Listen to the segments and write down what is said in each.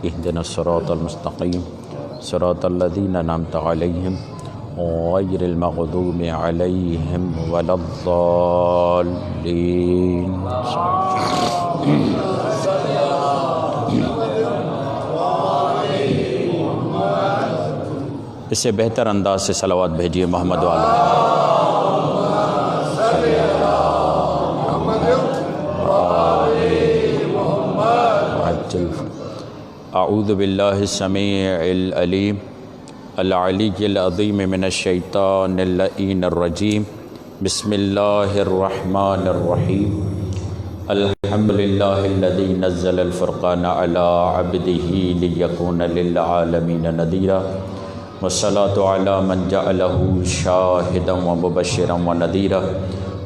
اهدنا الصراط المستقيم صراط الذين أنعمت عليهم غير المغضوب عليهم ولا الضالين. اس سے بہتر انداز سے صلوات بھیجیے محمد والے. اعوذ باللہ السمیع العلیم العلی العظیم من الشیطان اللعین الرجیم. بسم اللہ الرحمن الرحیم. الحمد للہ الذی نزل الفرقان علی عبدہ لیکون للعالمین نذیرا والصلاة علی من جعلہ شاہدا ومبشرا ونذیرا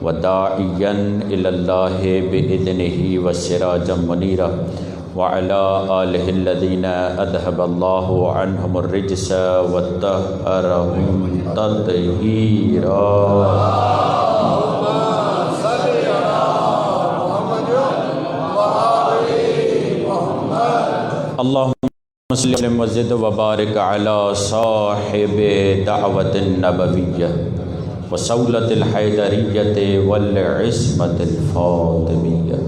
وداعیا الی اللہ بإذنہ وسراجا منیرا وعلى آلہ الذین اذهب اللہ عنہم الرجس وطہرہم تطہیرا. اللہم صلی وزد وبارک علی صاحب دعوت النبویہ وصولۃ الحیدریۃ والعصمۃ الفاطمیہ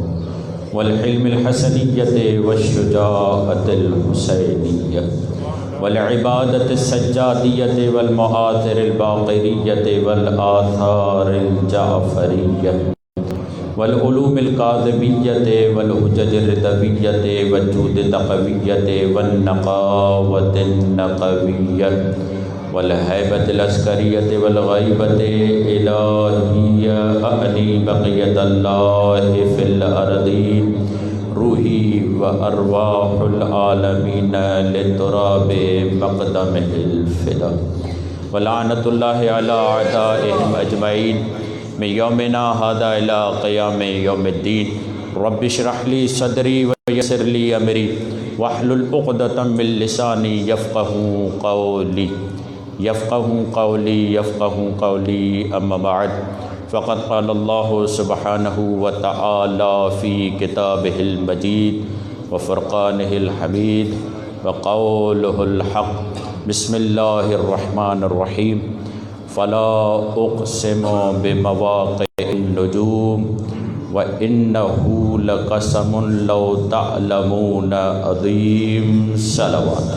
والحلم الحسنیۃ والشجاعۃ الحسینیہ والعبادۃ السجادیۃ والمآثر الباقریۃ والآثار الجعفریہ والعلوم الکاذبیۃ والحجج الرضویۃ والجود التقویۃ والنقاوۃ النقویہ والہیبۃ العسکریۃ والغیبۃ الہیہ اعنی بقیۃ اللہ فی الارضین روحی وارواح العالمین لتراب مقدمہ الفدا ولعنۃ اللہ علی اعدائہم اجمعین من یومنا ھذا الی قیام یوم الدین. رب اشرح لی صدری ویسر لی امری واحلل عقدۃ من لسانی یفقہوا قولی اما بعد فقد قال اللہ سبحانہ وتعالی فی کتابہ المجید وفرقانہ الحمید وقولہ الحق. بسم اللہ الرحمن الرحیم. فلا اقسم بمواقع النجوم وانہ لقسم لو تعلمون عظیم. صلوات.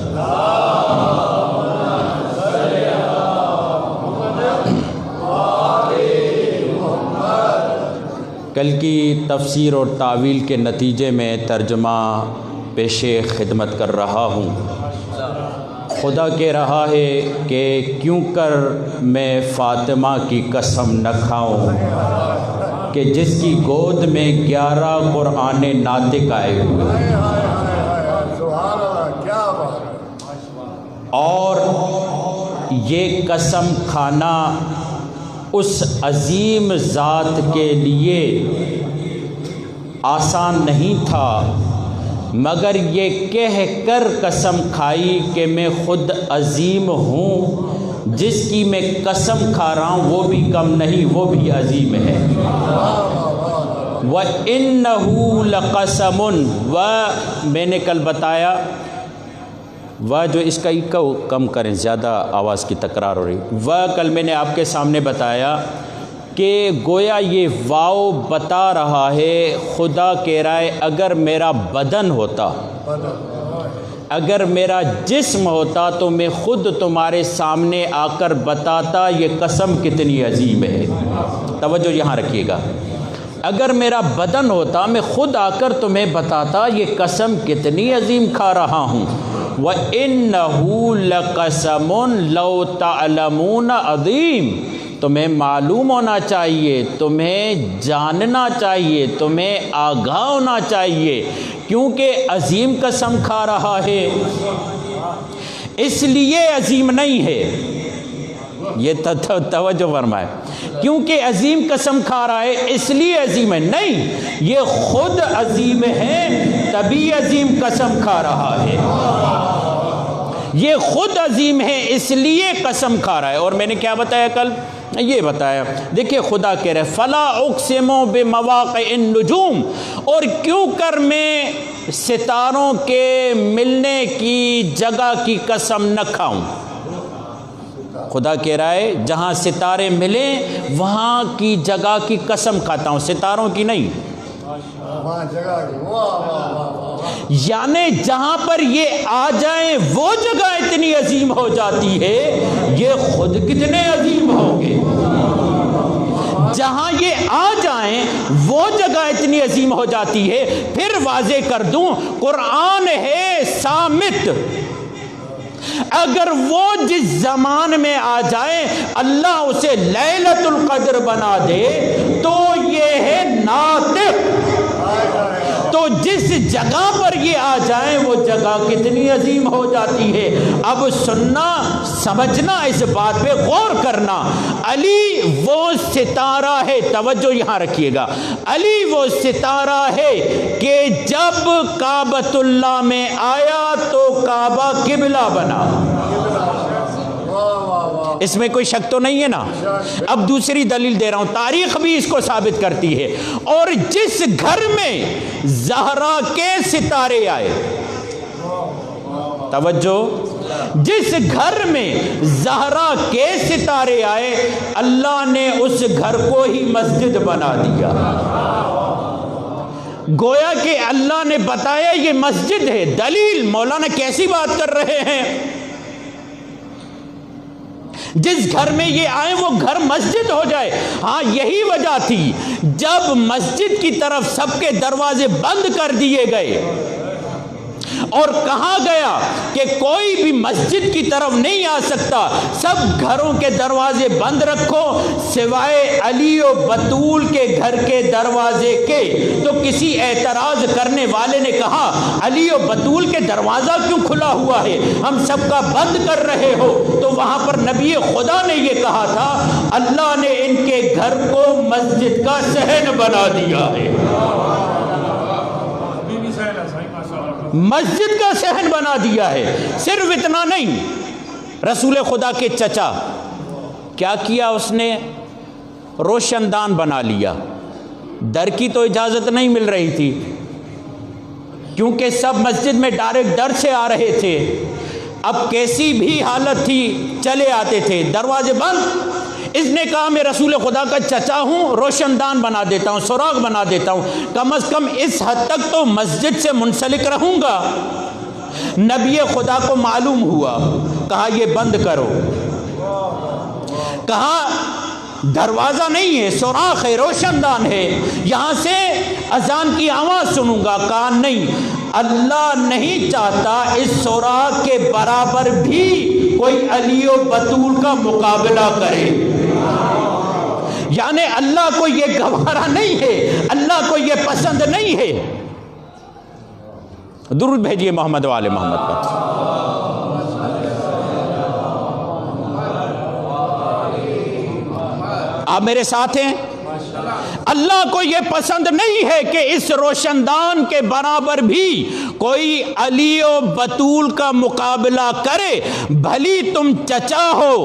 کل کی تفسیر اور تعویل کے نتیجے میں ترجمہ پیش خدمت کر رہا ہوں. خدا کہہ رہا ہے کہ کیوں کر میں فاطمہ کی قسم نہ کھاؤں کہ جس کی گود میں 11 قرآن ناطق آئے ہوئے اور یہ قسم کھانا اس عظیم ذات کے لیے آسان نہیں تھا، مگر یہ کہہ کر قسم کھائی کہ میں خود عظیم ہوں. جس کی میں قسم کھا رہا ہوں وہ بھی کم نہیں، وہ بھی عظیم ہے. وَإِنَّهُ لَقَسَمٌ، و میں نے کل بتایا جو اس کا کم کریں، زیادہ آواز کی تکرار ہو رہی. کل میں نے آپ کے سامنے بتایا کہ گویا یہ واو بتا رہا ہے، خدا کہہ رہا ہے اگر میرا بدن ہوتا، اگر میرا جسم ہوتا تو میں خود تمہارے سامنے آ کر بتاتا یہ قسم کتنی عظیم ہے. توجہ یہاں رکھیے گا. اگر میرا بدن ہوتا میں خود آ کر تمہیں بتاتا یہ قسم کتنی عظیم کھا رہا ہوں. وَإِنَّهُ لَقَسَمٌ لَوْ تَعْلَمُونَ عَظِيمٌ. تمہیں معلوم ہونا چاہیے، تمہیں جاننا چاہیے، تمہیں آگاہ ہونا چاہیے، کیونکہ عظیم قسم کھا رہا ہے. اس لیے عظیم نہیں ہے، یہ توجہ فرمائے، کیونکہ عظیم قسم کھا رہا ہے اس لیے عظیم ہے. نہیں، یہ خود عظیم ہے تبھی عظیم قسم کھا رہا ہے. یہ خود عظیم ہے اس لیے قسم کھا رہا ہے۔ اور میں نے کیا بتایا کل؟ یہ بتایا، دیکھیں خدا کہہ رہے فلا اقسم بمواقع النجوم، اور کیوں کر میں ستاروں کے ملنے کی جگہ کی قسم نہ کھاؤں۔ خدا کہہ رہا ہے جہاں ستارے ملیں وہاں کی جگہ کی قسم کھاتا ہوں، ستاروں کی نہیں۔ یعنی جہاں پر یہ آ جائیں وہ جگہ اتنی عظیم ہو جاتی ہے، یہ خود کتنے عظیم ہوں گے۔ جہاں یہ آ جائیں وہ جگہ اتنی عظیم ہو جاتی ہے۔ پھر واضح کر دوں، قرآن ہے صامت، اگر وہ جس زمان میں آ جائے اللہ اسے لیلۃ القدر بنا دے تو یہ ہے ناطق۔ تو جس جگہ پر یہ آ جائیں وہ جگہ کتنی عظیم ہو جاتی ہے۔ اب سننا سمجھنا، اس بات پہ غور کرنا۔ علی وہ ستارہ ہے، توجہ یہاں رکھیے گا، علی وہ ستارہ ہے کہ جب کعبۃ اللہ میں آیا تو کعبہ قبلہ بنا۔ اس میں کوئی شک تو نہیں ہے نا؟ اب دوسری دلیل دے رہا ہوں، تاریخ بھی اس کو ثابت کرتی ہے۔ اور جس گھر میں زہرا کے ستارے آئے، توجہ، جس گھر میں زہرا کے ستارے آئے اللہ نے اس گھر کو ہی مسجد بنا دیا۔ گویا کہ اللہ نے بتایا یہ مسجد ہے۔ دلیل، مولانا کیسی بات کر رہے ہیں؟ جس گھر میں یہ آئے وہ گھر مسجد ہو جائے۔ ہاں یہی وجہ تھی جب مسجد کی طرف سب کے دروازے بند کر دیے گئے اور کہا گیا کہ کوئی بھی مسجد کی طرف نہیں آ سکتا، سب گھروں کے دروازے بند رکھو سوائے علی و بطول کے گھر کے دروازے کے، تو کسی اعتراض کرنے والے نے کہا علی و بطول کے دروازہ کیوں کھلا ہوا ہے، ہم سب کا بند کر رہے ہو؟ تو وہاں پر نبی خدا نے یہ کہا تھا اللہ نے ان کے گھر کو مسجد کا صحن بنا دیا ہے، مسجد کا صحن بنا دیا ہے۔ صرف اتنا نہیں، رسول خدا کے چچا کیا کیا اس نے؟ روشن دان بنا لیا۔ در کی تو اجازت نہیں مل رہی تھی کیونکہ سب مسجد میں ڈائریکٹ در سے آ رہے تھے، اب کیسی بھی حالت تھی چلے آتے تھے، دروازے بند۔ اس نے کہا میں رسول خدا کا چچا ہوں، روشن دان بنا دیتا ہوں، سراغ بنا دیتا ہوں، کم از کم اس حد تک تو مسجد سے منسلک رہوں گا۔ نبی خدا کو معلوم ہوا، کہا یہ بند کرو، کہا دروازہ نہیں ہے، سوراخ ہے، روشن دان ہے، یہاں سے اذان کی آواز سنوں گا۔ کہا نہیں، اللہ نہیں چاہتا اس سوراخ کے برابر بھی کوئی علی و بطول کا مقابلہ کرے، یعنی اللہ کو یہ گوارا نہیں ہے، اللہ کو یہ پسند نہیں ہے۔ درود بھیجیے محمد و آل محمد پر۔ آپ میرے ساتھ ہیں؟ اللہ کو یہ پسند نہیں ہے کہ اس روشن دان کے برابر بھی کوئی علی و بطول کا مقابلہ کرے، بھلی تم چچا ہو۔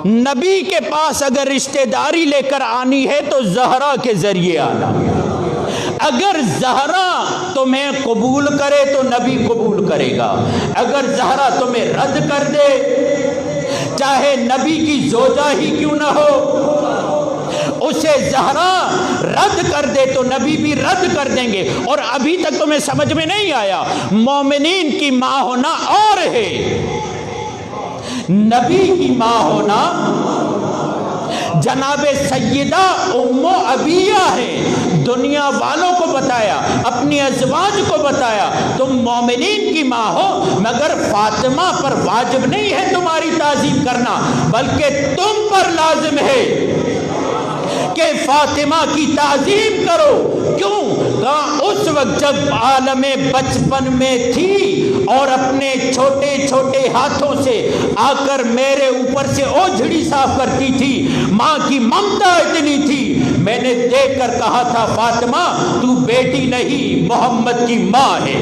نبی کے پاس اگر رشتہ داری لے کر آنی ہے تو زہرا کے ذریعے آنا، اگر زہرا تمہیں قبول کرے تو نبی قبول کرے گا، اگر زہرا تمہیں رد کر دے چاہے نبی کی زوجہ ہی کیوں نہ ہو، اسے زہرا رد کر دے تو نبی بھی رد کر دیں گے۔ اور ابھی تک تمہیں سمجھ میں نہیں آیا، مومنین کی ماں ہونا اور ہے، نبی کی ماں ہونا جناب سیدہ ام عبیہ ہے۔ دنیا والوں کو بتایا، اپنی ازواج کو بتایا تم مومنین کی ماں ہو، مگر فاطمہ پر واجب نہیں ہے تمہاری تعظیم کرنا، بلکہ تم پر لازم ہے کہ فاطمہ کی تعظیم کرو۔ کیوں؟ کہا اس وقت جب عالم بچپن میں تھی اور اپنے چھوٹے چھوٹے ہاتھوں سے آ کر میرے اوپر سے اوجھڑی صاف کرتی تھی، ماں کی ممتا اتنی تھی، میں نے دیکھ کر کہا تھا فاطمہ تو بیٹی نہیں محمد کی ماں ہے۔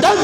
10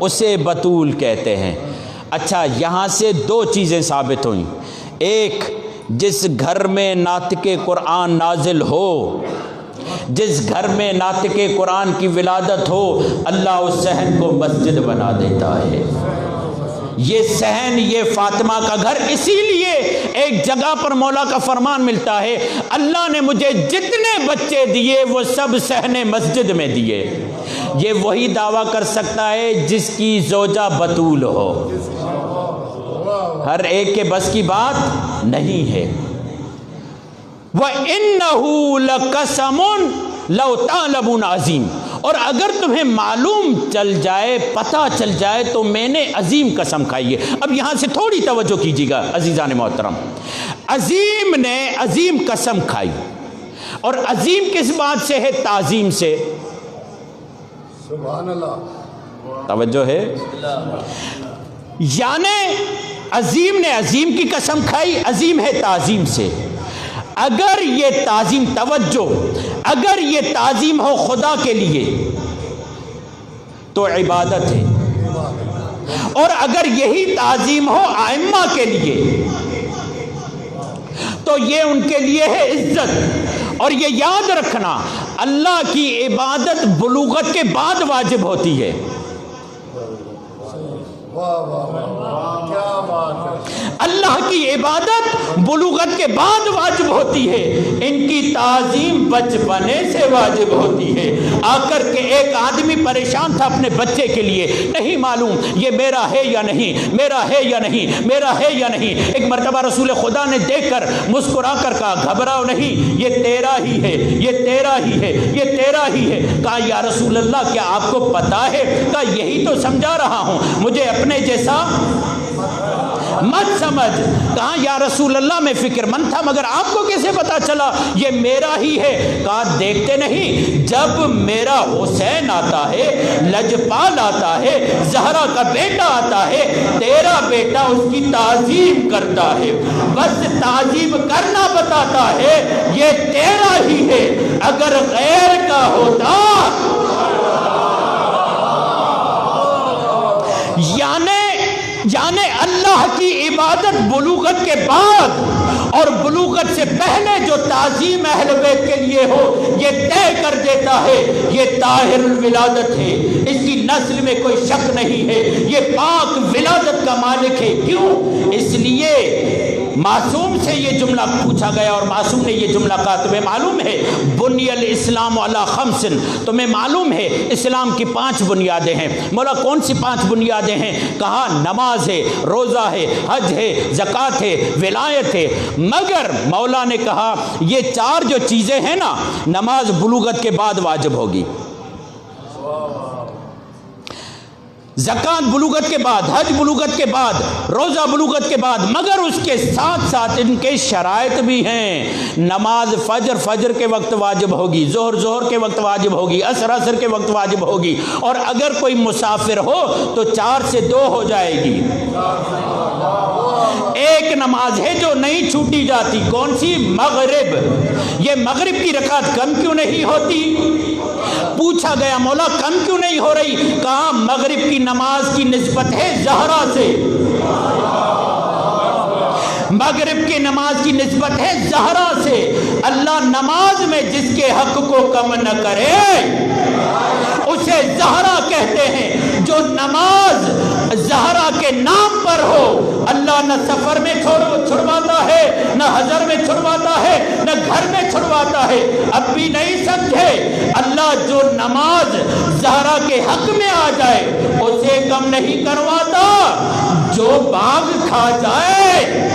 اسے بطول کہتے ہیں۔ اچھا، یہاں سے دو چیزیں ثابت ہوئیں۔ ایک، جس گھر میں ناطق قرآن نازل ہو، جس گھر میں ناطق قرآن کی ولادت ہو، اللہ اس صحن کو مسجد بنا دیتا ہے۔ یہ صحن، یہ فاطمہ کا گھر، اسی لیے ایک جگہ پر مولا کا فرمان ملتا ہے، اللہ نے مجھے جتنے بچے دیے وہ سب صحن مسجد میں دیے۔ یہ وہی دعویٰ کر سکتا ہے جس کی زوجہ بطول ہو، ہر ایک کے بس کی بات نہیں ہے۔ وَإِنَّهُ لَقَسَمٌ لَوْ تَعْلَمُونَ عظیم، اور اگر تمہیں معلوم چل جائے، پتہ چل جائے تو میں نے عظیم قسم کھائی ہے۔ اب یہاں سے تھوڑی توجہ کیجیے گا عزیزان محترم، عظیم نے عظیم قسم کھائی، اور عظیم کس بات سے ہے؟ تعظیم سے۔ سبحان اللہ، توجہ ہے؟ یعنی عظیم نے عظیم کی قسم کھائی، عظیم ہے تعظیم سے۔ اگر یہ تعظیم، توجہ، اگر یہ تعظیم ہو خدا کے لیے تو عبادت ہے، اور اگر یہی تعظیم ہو ائمہ کے لیے تو یہ ان کے لیے ہے عزت۔ اور یہ یاد رکھنا، اللہ کی عبادت بلوغت کے بعد واجب ہوتی ہے۔ اللہ کی عبادت بلوغت کے بعد واجب ہوتی ہے، ان کی تعظیم بچپنے سے واجب ہوتی ہے۔ آ کر کے ایک آدمی پریشان تھا اپنے بچے کے لیے، نہیں معلوم یہ میرا ہے یا نہیں، میرا ہے یا نہیں، میرا ہے یا نہیں۔ ایک مرتبہ رسول خدا نے دیکھ کر مسکرا کر کہا، گھبراؤ نہیں، یہ تیرا ہی ہے، یہ تیرا ہی ہے، یہ تیرا ہی ہے۔ کہا یا رسول اللہ کیا آپ کو پتا ہے؟ کہا یہی تو سمجھا رہا ہوں، مجھے اپنے جیسا مت سمجھ۔ کہا یا رسول اللہ میں فکر مند تھا، مگر آپ کو کیسے پتا چلا یہ میرا ہی ہے؟ کہا دیکھتے نہیں، جب میرا حسین آتا ہے، لجپال آتا ہے، زہرا کا بیٹا آتا ہے، تیرا بیٹا اس کی تعظیم کرتا ہے، بس تعظیم کرنا بتاتا ہے، یہ تیرا ہی ہے۔ اگر غیر کا ہوتا، یعنی اللہ کی عبادت بلوغت کے بعد اور بلوغت سے پہلے جو تعظیم اہل بیت کے لیے ہو، یہ طے کر دیتا ہے یہ طاہر الولادت ہے، اس کی نسل میں کوئی شک نہیں ہے، یہ پاک ولادت کا مالک ہے۔ کیوں؟ اس لیے معصوم سے یہ جملہ پوچھا گیا، اور معصوم نے یہ جملہ کہا، تمہیں معلوم ہے بنی الاسلام علی خمس، تمہیں معلوم ہے اسلام کی 5 بنیادیں ہیں۔ مولا کون سی 5 بنیادیں ہیں؟ کہا نماز ہے، روزہ ہے، حج ہے، زکوٰۃ ہے، ولایت ہے۔ مگر مولا نے کہا یہ 4 جو چیزیں ہیں نا، نماز بلوغت کے بعد واجب ہوگی، زکوٰۃ بلوغت کے بعد، حج بلوغت کے بعد، روزہ بلوغت کے بعد، مگر اس کے ساتھ ساتھ ان کے شرائط بھی ہیں۔ نماز فجر کے وقت واجب ہوگی، ظہر کے وقت واجب ہوگی، عصر کے وقت واجب ہوگی، اور اگر کوئی مسافر ہو تو 4 سے 2 ہو جائے گی۔ ایک نماز ہے جو نہیں چھوٹی جاتی، کون سی؟ مغرب۔ یہ مغرب کی رکعت کم کیوں نہیں ہوتی؟ پوچھا گیا مولا کم کیوں نہیں ہو رہی؟ کہا مغرب کی نماز کی نسبت ہے زہرا سے، مغرب کی نماز کی نسبت ہے زہرا سے۔ اللہ نماز میں جس کے حق کو کم نہ کرے اسے زہرا کہتے ہیں۔ جو نماز زہرا کے نام پر ہو، اللہ نہ سفر میں چھڑواتا ہے، نہ حضر میں چھڑواتا ہے، نہ گھر میں چھڑواتا ہے۔ اب بھی نہیں سمجھے؟ اللہ جو نماز زہرا کے حق میں آ جائے اسے کم نہیں کرواتا، جو باغ کھا جائے۔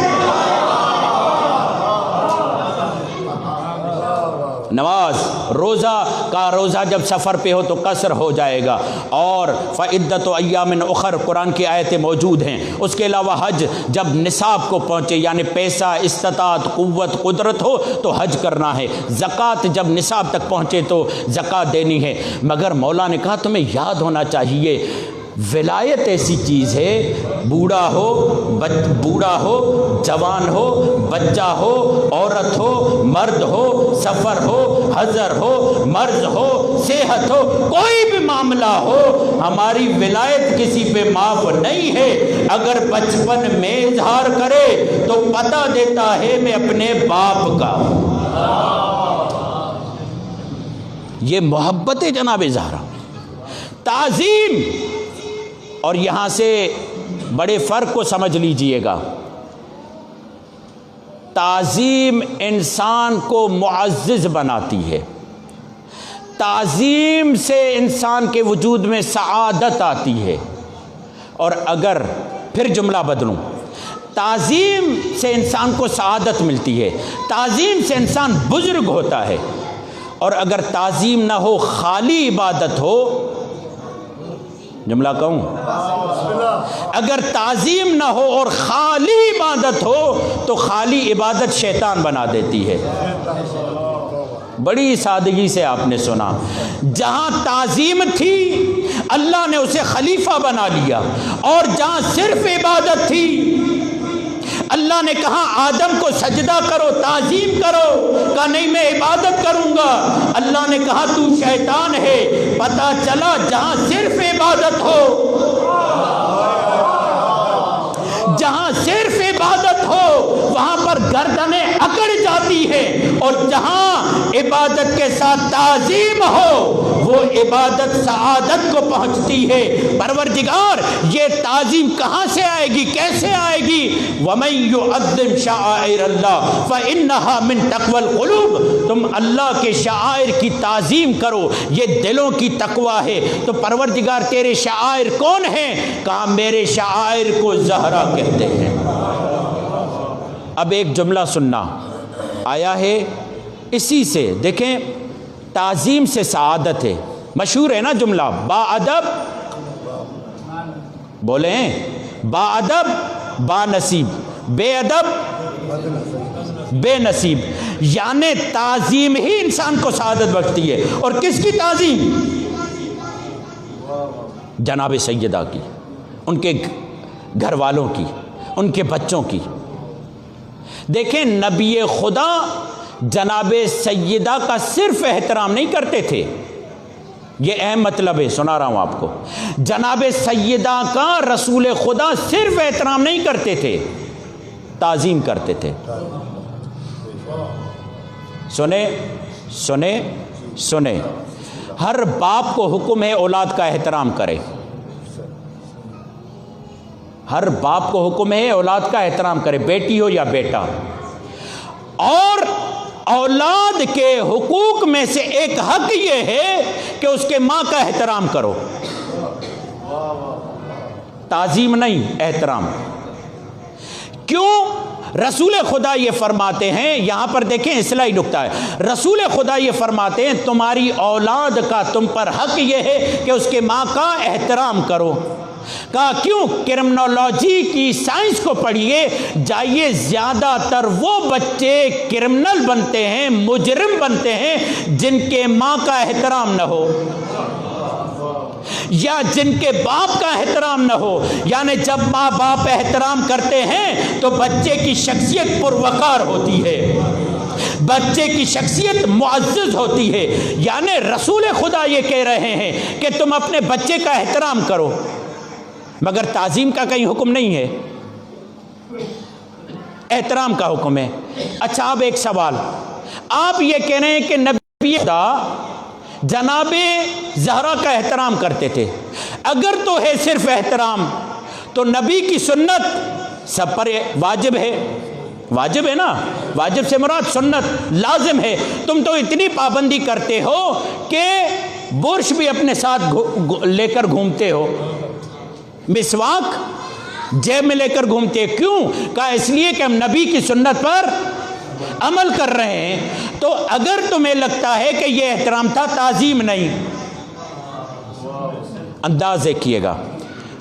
نماز، روزہ جب سفر پہ ہو تو قصر ہو جائے گا، اور فعدت ایام اخر قرآن کی آیتیں موجود ہیں۔ اس کے علاوہ حج جب نصاب کو پہنچے، یعنی پیسہ، استطاعت، قوت، قدرت ہو تو حج کرنا ہے۔ زکوٰۃ جب نصاب تک پہنچے تو زکوٰۃ دینی ہے۔ مگر مولا نے کہا تمہیں یاد ہونا چاہیے ولایت ایسی چیز ہے، بوڑھا ہو جوان ہو، بچہ ہو، عورت ہو، مرد ہو، سفر ہو، حضر ہو، مرض ہو، صحت ہو، کوئی بھی معاملہ ہو، ہماری ولایت کسی پہ معاف نہیں ہے۔ اگر بچپن میں اظہار کرے تو پتہ دیتا ہے میں اپنے باپ کا ہوں۔ یہ محبت ہے جناب زہرا، تعظیم۔ اور یہاں سے بڑے فرق کو سمجھ لیجئے گا، تعظیم انسان کو معزز بناتی ہے، تعظیم سے انسان کے وجود میں سعادت آتی ہے۔ اور اگر پھر جملہ بدلوں، تعظیم سے انسان کو سعادت ملتی ہے، تعظیم سے انسان بزرگ ہوتا ہے۔ اور اگر تعظیم نہ ہو، خالی عبادت ہو، جملہ کہوں، اگر تعظیم نہ ہو اور خالی عبادت ہو تو خالی عبادت شیطان بنا دیتی ہے۔ بڑی سادگی سے آپ نے سنا، جہاں تعظیم تھی اللہ نے اسے خلیفہ بنا لیا، اور جہاں صرف عبادت تھی اللہ نے کہا آدم کو سجدہ کرو، تعظیم کرو، کہا نہیں میں عبادت کروں گا۔ اللہ نے کہا تو شیطان ہے۔ پتہ چلا جہاں صرف عبادت ہو، جہاں صرف عبادت ہو وہاں پر گردنیں اکڑ جاتی ہیں، اور جہاں عبادت کے ساتھ تعظیم ہو وہ عبادت سعادت کو پہنچتی ہے۔ پروردگار یہ تعظیم کہاں سے آئے گی، کیسے آئے گی؟ وَمَن يُعَظِّمْ شَعَائِرَ اللَّهِ فَإِنَّهَا مِن تَقْوَى الْقُلُوبِ، تم اللہ کے شعائر کی تعظیم کرو، یہ دلوں کی تقوی ہے۔ تو پروردگار تیرے شعائر کون ہیں؟ کہا میرے شعائر کو زہرا کہتے ہیں۔ اب ایک جملہ سننا آیا ہے اسی سے، دیکھیں تعظیم سے سعادت ہے، مشہور ہے نا جملہ، با ادب بولیں، با ادب با نصیب، بے ادب بے نصیب۔ یعنی تعظیم ہی انسان کو سعادت بخشتی ہے۔ اور کس کی تعظیم؟ جناب سیدہ کی، ان کے گھر والوں کی، ان کے بچوں کی۔ دیکھیں نبی خدا جناب سیدہ کا صرف احترام نہیں کرتے تھے، یہ اہم مطلب ہے، سنا رہا ہوں آپ کو۔ جناب سیدہ کا رسول خدا صرف احترام نہیں کرتے تھے، تعظیم کرتے تھے۔ سنیں ہر باپ کو حکم ہے اولاد کا احترام کرے، ہر باپ کو حکم ہے اولاد کا احترام کرے، بیٹی ہو یا بیٹا۔ اور اولاد کے حقوق میں سے ایک حق یہ ہے کہ اس کے ماں کا احترام کرو، تعظیم نہیں، احترام۔ کیوں؟ رسول خدا یہ فرماتے ہیں، یہاں پر دیکھیں اصلاحی نکتہ ہے، رسول خدا یہ فرماتے ہیں تمہاری اولاد کا تم پر حق یہ ہے کہ اس کے ماں کا احترام کرو۔ کہا کیوں؟ کرمنالوجی کی سائنس کو پڑھیے، جائیے زیادہ تر وہ بچے کرمنل بنتے ہیں، مجرم بنتے ہیں جن کے ماں کا احترام نہ ہو یا جن کے باپ کا احترام نہ ہو۔ یعنی جب ماں باپ احترام کرتے ہیں تو بچے کی شخصیت پروقار ہوتی ہے، بچے کی شخصیت معزز ہوتی ہے۔ یعنی رسول خدا یہ کہہ رہے ہیں کہ تم اپنے بچے کا احترام کرو، مگر تعظیم کا کہیں حکم نہیں ہے، احترام کا حکم ہے۔ اچھا اب ایک سوال، آپ یہ کہہ رہے ہیں کہ نبی خدا جناب زہرا کا احترام کرتے تھے، اگر تو ہے صرف احترام تو نبی کی سنت سب پر واجب ہے، واجب ہے نا، واجب سے مراد سنت، لازم ہے۔ تم تو اتنی پابندی کرتے ہو کہ برش بھی اپنے ساتھ لے کر گھومتے ہو، مسواک جیب میں لے کر گھومتے، کیوں؟ کہا اس لیے کہ ہم نبی کی سنت پر عمل کر رہے ہیں۔ تو اگر تمہیں لگتا ہے کہ یہ احترام تھا، تعظیم نہیں، انداز دیکھیے گا۔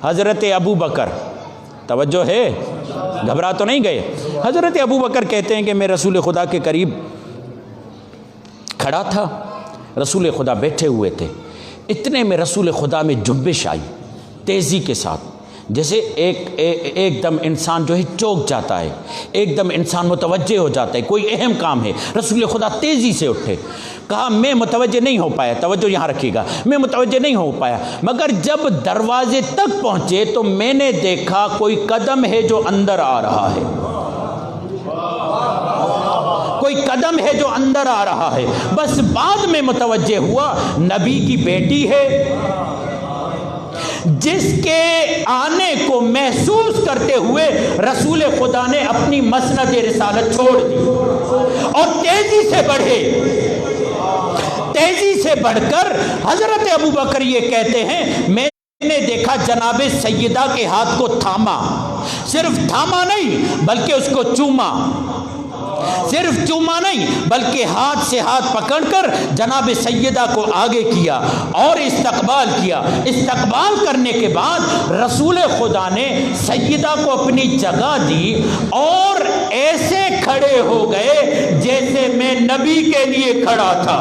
حضرت ابو بکر، توجہ ہے، گھبرا تو نہیں گئے؟ حضرت ابو بکر کہتے ہیں کہ میں رسول خدا کے قریب کھڑا تھا، رسول خدا بیٹھے ہوئے تھے، اتنے میں رسول خدا میں جنبش آئی، تیزی کے ساتھ، جیسے ایک دم انسان جو ہے چوک جاتا ہے، ایک دم انسان متوجہ ہو جاتا ہے، کوئی اہم کام ہے، رسول خدا تیزی سے اٹھے، کہا میں متوجہ نہیں ہو پایا، توجہ یہاں رکھیے گا، میں متوجہ نہیں ہو پایا، مگر جب دروازے تک پہنچے تو میں نے دیکھا کوئی قدم ہے جو اندر آ رہا ہے، کوئی قدم ہے جو اندر آ رہا ہے، بس بعد میں متوجہ ہوا نبی کی بیٹی ہے، جس کے آنے کو محسوس کرتے ہوئے رسول خدا نے اپنی مسند رسالت چھوڑ دی اور تیزی سے بڑھے، تیزی سے بڑھ کر حضرت ابوبکر یہ کہتے ہیں میں نے دیکھا جناب سیدہ کے ہاتھ کو تھاما، صرف تھاما نہیں بلکہ اس کو چوما، صرف چوما نہیں بلکہ ہاتھ سے ہاتھ پکڑ کر جناب سیدہ کو آگے کیا اور استقبال کیا، استقبال کرنے کے بعد رسول خدا نے سیدہ کو اپنی جگہ دی اور ایسے کھڑے ہو گئے جیسے میں نبی کے لیے کھڑا تھا۔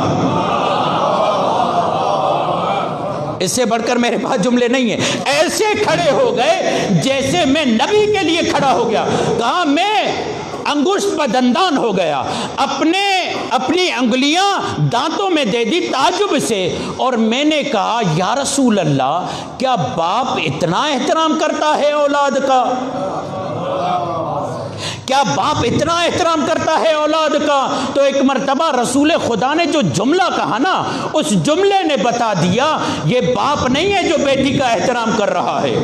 اس سے بڑھ کر میرے پاس جملے نہیں ہیں، ایسے کھڑے ہو گئے جیسے میں نبی کے لیے کھڑا ہو گیا، کہا میں انگشت پر دندان ہو گیا، اپنی انگلیاں دانتوں میں دے دی تعجب سے، اور میں نے کہا یا رسول اللہ کیا باپ اتنا احترام کرتا ہے اولاد کا؟ کیا باپ اتنا احترام کرتا ہے اولاد کا؟ تو ایک مرتبہ رسول خدا نے جو جملہ کہا نا، اس جملے نے بتا دیا یہ باپ نہیں ہے جو بیٹی کا احترام کر رہا ہے۔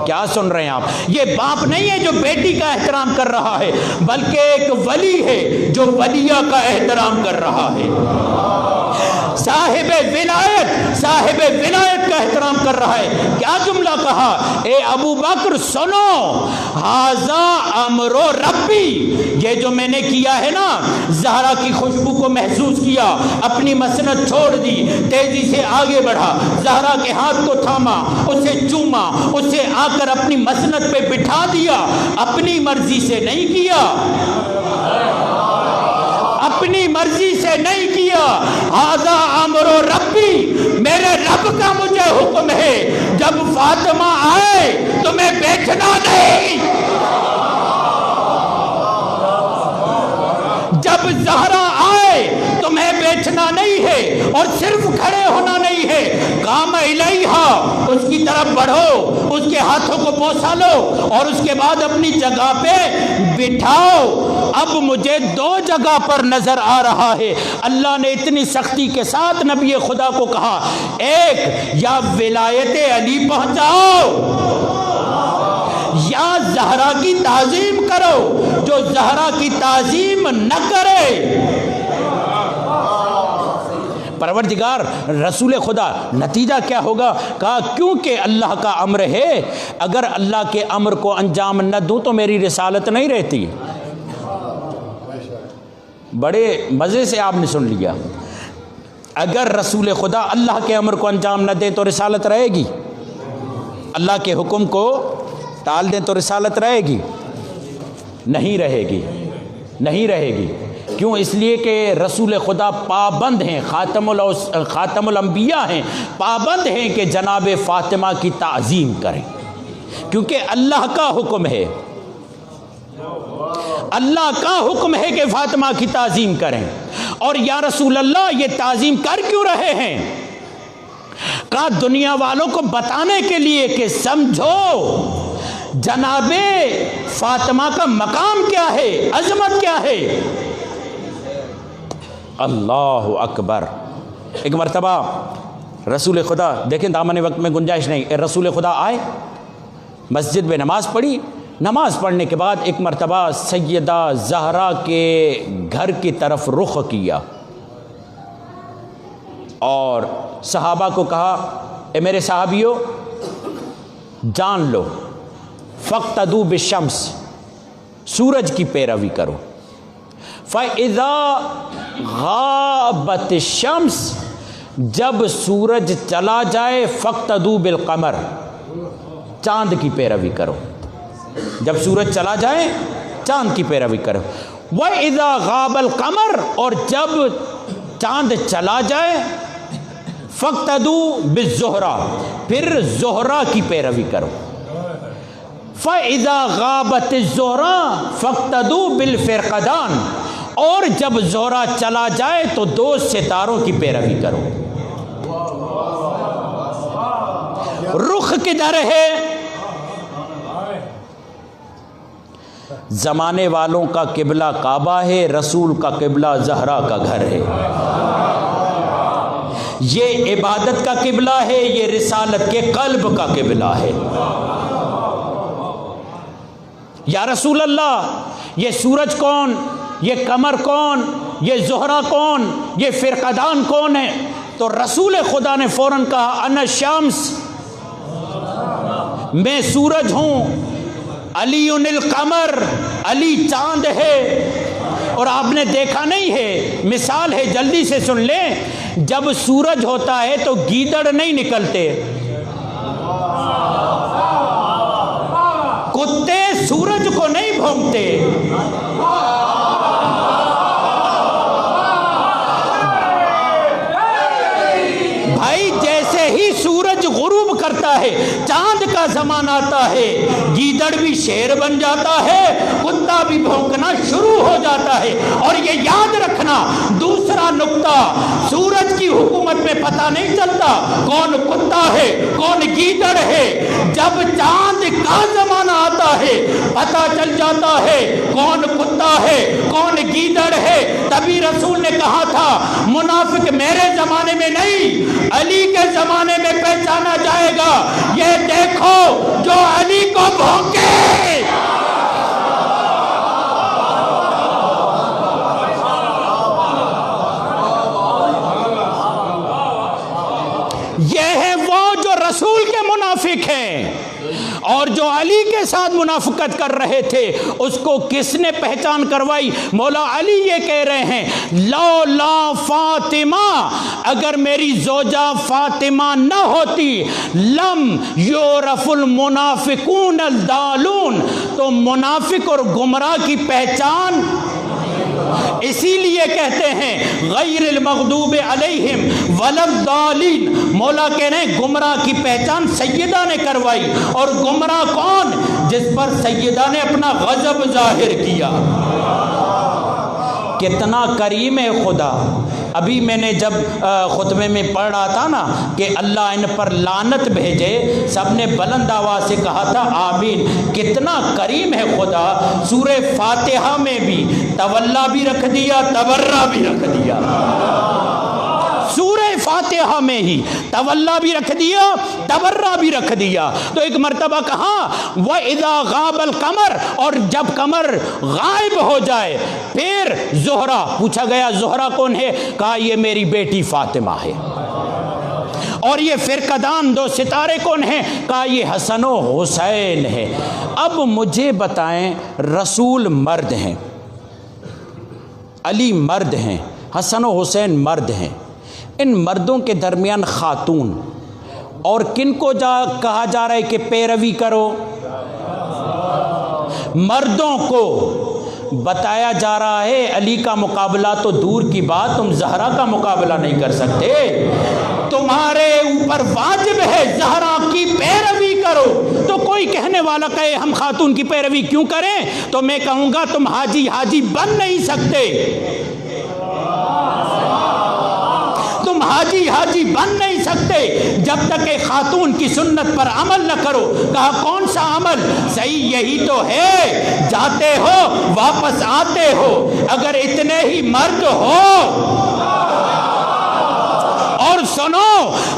کیا سن رہے ہیں آپ؟ یہ باپ نہیں ہے جو بیٹی کا احترام کر رہا ہے، بلکہ ایک ولی ہے جو ولیہ کا احترام کر رہا ہے، صاحب ولایت کا احترام کر رہا ہے۔ کیا جملہ کہا؟ اے ابو بکر سنو، ھذا امر ربی، یہ جو میں نے کیا ہے نا، زہرا کی خوشبو کو محسوس کیا، اپنی مسند چھوڑ دی، تیزی سے آگے بڑھا، زہرا کے ہاتھ کو تھاما، اسے چوما، اسے آ کر اپنی مسند پہ بٹھا دیا، اپنی مرضی سے نہیں کیا، اپنی مرضی سے نہیں کیا، ھذا امر ربی، میرے رب کا مجھے حکم ہے، جب فاطمہ آئے تمہیں بیٹھنا نہیں، جب زہرا آئے تمہیں بیٹھنا نہیں ہے اور صرف کھڑے ہونا نہیں ہے، قام الیہا، اس کی طرف بڑھو، اس کے ہاتھوں کو بوسا لو اور اس کے بعد اپنی جگہ پہ بٹھاؤ۔ اب مجھے دو جگہ پر نظر آ رہا ہے اللہ نے اتنی سختی کے ساتھ نبی خدا کو کہا، ایک یا ولایت علی پہنچاؤ یا زہرا کی تعظیم کرو، جو زہرا کی تعظیم نہ کرے۔ پروردگار رسول خدا، نتیجہ کیا ہوگا؟ کہا کیونکہ اللہ کا امر ہے، اگر اللہ کے امر کو انجام نہ دوں تو میری رسالت نہیں رہتی۔ بڑے مزے سے آپ نے سن لیا، اگر رسول خدا اللہ کے امر کو انجام نہ دیں تو رسالت رہے گی، اللہ کے حکم کو ٹال دیں تو رسالت رہے گی؟ نہیں رہے گی، نہیں رہے گی۔ کیوں؟ اس لیے کہ رسول خدا پابند ہیں، خاتم الانبیاء ہیں، پابند ہیں کہ جناب فاطمہ کی تعظیم کریں، کیونکہ اللہ کا حکم ہے، اللہ کا حکم ہے کہ فاطمہ کی تعظیم کریں۔ اور یا رسول اللہ یہ تعظیم کر کیوں رہے ہیں؟ کہا دنیا والوں کو بتانے کے لیے کہ سمجھو جناب فاطمہ کا مقام کیا ہے، عظمت کیا ہے۔ اللہ اکبر۔ ایک مرتبہ رسول خدا، دیکھیں دامن وقت میں گنجائش نہیں، رسول خدا آئے، مسجد میں نماز پڑھی، نماز پڑھنے کے بعد ایک مرتبہ سیدہ زہرا کے گھر کی طرف رخ کیا اور صحابہ کو کہا اے میرے صحابیو جان لو، فاقتدوا بالشمس، سورج کی پیروی کرو، فَإِذَا غَابَتِ الشَّمْسِ، جب سورج چلا جائے فاقتدوا بالقمر، چاند کی پیروی کرو، جب سورج چلا جائے چاند کی پیروی کرو، وَإِذَا غَابَ الْقَمَرُ، اور جب چاند چلا جائے فقتدو بالزہرا، پھر زہرا کی پیروی کرو. فَإِذَا غَابَتِ الزُّهْرَا فَاقْتَدُوا بِالْفِرْقَدَانِ، اور جب زہرا چلا جائے تو دو ستاروں کی پیروی کرو. رخ کدھر ہے؟ زمانے والوں کا قبلہ کعبہ ہے، رسول کا قبلہ زہرا کا گھر ہے. یہ عبادت کا قبلہ ہے، یہ رسالت کے قلب کا قبلہ ہے. یا رسول اللہ، یہ سورج کون، یہ قمر کون، یہ زہرا کون، یہ فرقدان کون ہے؟ تو رسول خدا نے فوراً کہا انا الشمس، میں سورج ہوں، علی القمر، علی چاند ہے. اور آپ نے دیکھا نہیں ہے، مثال ہے جلدی سے سن لیں، جب سورج ہوتا ہے تو گیدڑ نہیں نکلتے، کتے سورج کو نہیں بھونکتے. بھائی جیسے ہی سورج غروب کرتا ہے، چاند کا زمان آتا ہے، گیدڑ بھی شیر بن جاتا ہے، کتا بھی بھونکنا شروع ہو جاتا ہے. اور یہ یاد رکھنا دوسرا نقطہ، سورج کی حکومت میں پتہ نہیں چلتا کون کتا ہے کون گیدڑ ہے. جب چاند کا زمانہ آتا ہے پتہ چل جاتا ہے کون کتا ہے کون گیدڑ ہے. تبھی رسول نے کہا تھا منافق میرے زمانے میں نہیں، علی کے زمانے میں پہچانا جائے گا. یہ دیکھو جو علی کو بھونکے. یہ ہے وہ جو رسول کے منافق ہیں، اور جو علی کے ساتھ منافقت کر رہے تھے اس کو کس نے پہچان کروائی؟ مولا علی یہ کہہ رہے ہیں لولا فاطمہ، اگر میری زوجہ فاطمہ نہ ہوتی، لم یعرف المنافقون الضالون، تو منافق اور گمراہ کی پہچان. اسی لیے کہتے ہیں غیر المغضوب علیہم ولا الضالین. مولا کہہ رہے ہیں گمراہ کی پہچان سیدہ نے کروائی. اور گمراہ کون؟ جس پر سیدہ نے اپنا غضب ظاہر کیا. کتنا کریم ہے خدا. ابھی میں نے جب خطبے میں پڑھ رہا تھا نا کہ اللہ ان پر لعنت بھیجے، سب نے بلند آواز سے کہا تھا آمین. کتنا کریم ہے خدا. سورہ فاتحہ میں بھی تولا بھی رکھ دیا، تبرہ بھی رکھ دیا. سورہ فاتحہ میں ہی تولا بھی رکھ دیا، تبرہ بھی رکھ دیا. تو ایک مرتبہ کہا وَإِذَا غَابَ الْقَمَرُ، اور جب قمر غائب ہو جائے. پھر زہرا پوچھا گیا زہرا کون ہے؟ کہا یہ میری بیٹی فاطمہ ہے. اور یہ فرقدان دو ستارے کون ہیں؟ کہا یہ حسن و حسین ہے. اب مجھے بتائیں، رسول مرد ہیں، علی مرد ہیں، حسن و حسین مرد ہیں، ان مردوں کے درمیان خاتون، اور کن کو کہا جا رہا ہے کہ پیروی کرو؟ مردوں کو بتایا جا رہا ہے علی کا مقابلہ تو دور کی بات، تم زہرا کا مقابلہ نہیں کر سکتے. تمہارے اوپر واجب ہے زہرا کی پیروی کرو. تو کوئی کہنے والا کہے ہم خاتون کی پیروی کیوں کریں، تو میں کہوں گا تم حاجی بن نہیں سکتے. تم حاجی بن نہیں سکتے جب تک کہ خاتون کی سنت پر عمل نہ کرو. کہا کون سا عمل؟ صحیح یہی تو ہے، جاتے ہو واپس آتے ہو. اگر اتنے ہی مرد ہو، اور سنو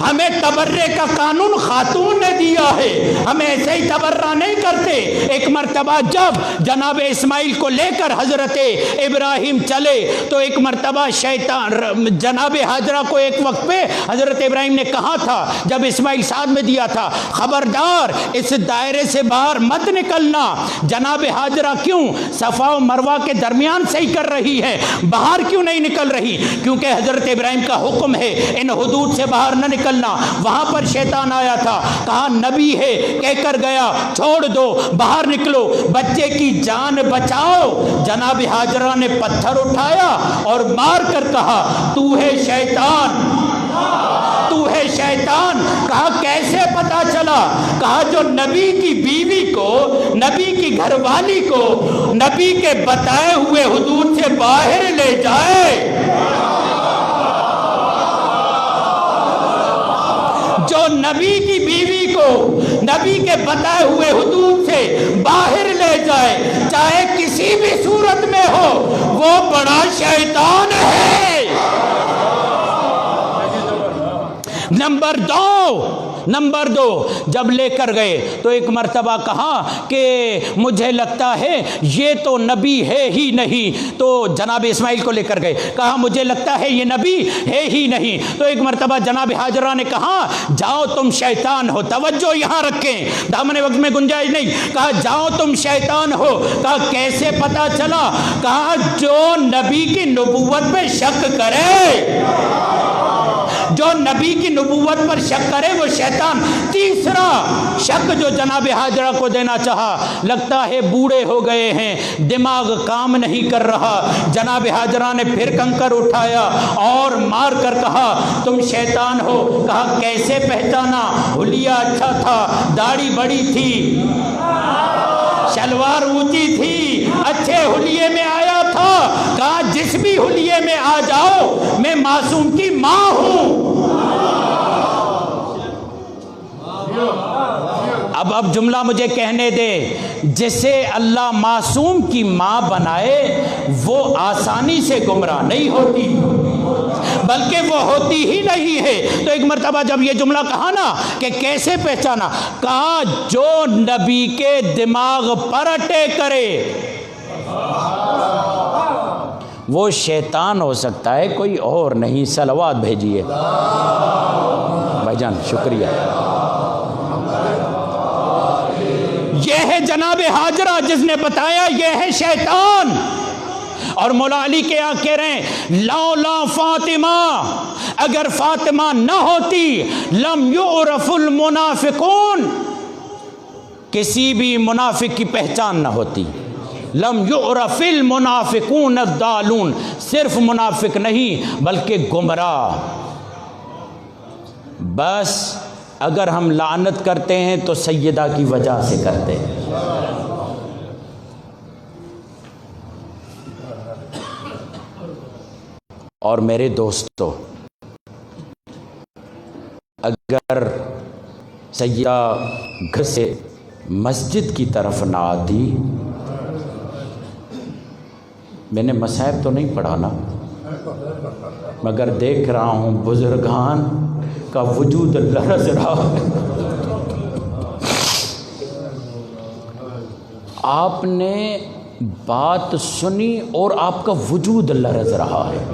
ہمیں تبرے کا قانون خاتون نے دیا ہے، ہم ایسے ہی تبرہ نہیں کرتے. ایک مرتبہ جب جناب اسماعیل کو لے کر حضرت ابراہیم چلے تو ایک مرتبہ شیطان جناب حاجرہ کو ایک وقت پہ حضرت ابراہیم نے کہا تھا جب اسماعیل ساتھ میں دیا تھا خبردار اس دائرے سے باہر مت نکلنا. جناب حاجرہ کیوں؟ صفا و مروہ کے درمیان سے ہی کر رہی ہے، باہر کیوں نہیں نکل رہی؟ کیونکہ حضرت ابراہیم کا حکم ہے ان حدود سے باہر نہ نکلنا. وہاں پر شیطان آیا تھا، کہا نبی ہے کہہ کر گیا چھوڑ دو، باہر نکلو، بچے کی جان بچاؤ. جناب حاجرہ نے پتھر اٹھایا اور مار کر کہا تو ہے شیطان. تو ہے شیطان۔ کہا کیسے پتا چلا؟ کہا جو نبی کی بیوی کو، نبی کی گھر والی کو نبی کے بتائے ہوئے حدود سے باہر لے جائے، جو نبی کی بیوی کو نبی کے بتائے ہوئے حدود سے باہر لے جائے، چاہے کسی بھی صورت میں ہو، وہ بڑا شیطان ہے۔ نمبر دو جب لے کر گئے تو ایک مرتبہ کہا کہ مجھے لگتا ہے یہ تو نبی ہے ہی نہیں، تو جناب اسماعیل کو لے کر گئے، کہا مجھے لگتا ہے یہ نبی ہے ہی نہیں، تو ایک مرتبہ جناب ہاجرہ نے کہا جاؤ تم شیطان ہو، توجہ یہاں رکھیں، دامن وقت میں گنجائش نہیں، کہا جاؤ تم شیطان ہو۔ کہا کیسے پتا چلا؟ کہا جو نبی کی نبوت پہ شک کرے، جو نبی کی نبوت پر شک کرے وہ شیطان۔ تیسرا شک جو جناب ہاجرہ کو دینا چاہا، لگتا ہے بوڑھے ہو گئے ہیں، دماغ کام نہیں کر رہا۔ جناب ہاجرہ نے پھر کنکر اٹھایا اور مار کر کہا تم شیطان ہو۔ کہا کیسے پہچانا؟ حلیہ اچھا تھا، داڑھی بڑی تھی، شلوار اونچی تھی، اچھے حلیے میں آیا تھا۔ کہا جس بھی حلیے میں آ جاؤ میں معصوم کی ماں ہوں۔ اب جملہ مجھے کہنے دے، جسے اللہ معصوم کی ماں بنائے وہ آسانی سے گمراہ نہیں ہوتی، بلکہ وہ ہوتی ہی نہیں ہے۔ تو ایک مرتبہ جب یہ جملہ کہا نا کہ کیسے پہچانا، کہا جو نبی کے دماغ پر اٹیک کرے وہ شیطان ہو سکتا ہے، کوئی اور نہیں۔ صلوات بھیجیے بھائی جان، شکریہ۔ یہ ہے جناب ہاجرہ جس نے بتایا یہ ہے شیطان۔ اور مولا علی کیا کہہ رہے ہیں؟ لولا فاطمہ، اگر فاطمہ نہ ہوتی لم یعرف المنافقون، کسی بھی منافق کی پہچان نہ ہوتی۔ لم یعرف المنافقون الضالون، صرف منافق نہیں بلکہ گمراہ۔ بس اگر ہم لعنت کرتے ہیں تو سیدہ کی وجہ سے کرتے ہیں۔ اور میرے دوستو، اگر سیدہ گھر سے مسجد کی طرف نہ آتی، میں نے مصائب تو نہیں پڑھانا، مگر دیکھ رہا ہوں بزرگان کا وجود لرز رہا ہے۔ آپ نے بات سنی اور آپ کا وجود لرز رہا ہے۔